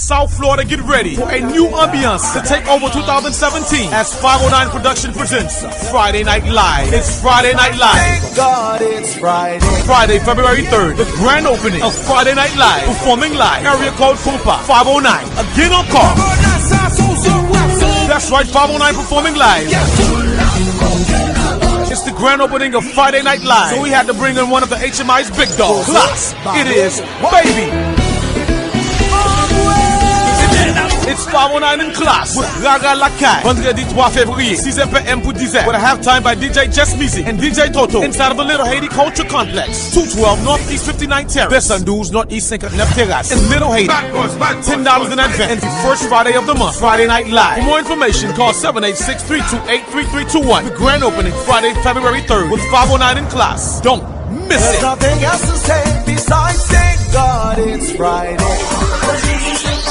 South Florida, get ready for a new ambiance to take over 2017 as 509 Production presents Friday Night Live. It's Friday Night Live. Thank God it's Friday. Friday, February 3rd, the grand opening of Friday Night Live. Performing live, area code Compa 509. Again on call. That's right, 509 performing live. It's the grand opening of Friday Night Live, so we had to bring in one of the HMI's big dogs. Class. It is Baby. It's 509 in classe with Raga Lakai. Vendredi 3 février, 6 p.m. pour 10 with a halftime by DJ Jess Music and DJ Toto inside of the Little Haiti Cultural Complex, 212 Northeast 59 Terrace, Bessandouz Northeast 59 Terrace in Little Haiti. $10 in advance and the first Friday of the month, Friday Night Live. For more information, call 786-328-3321. The grand opening Friday, February 3rd with 509 in classe. Don't miss it. There's nothing else to say besides thank God it's Friday.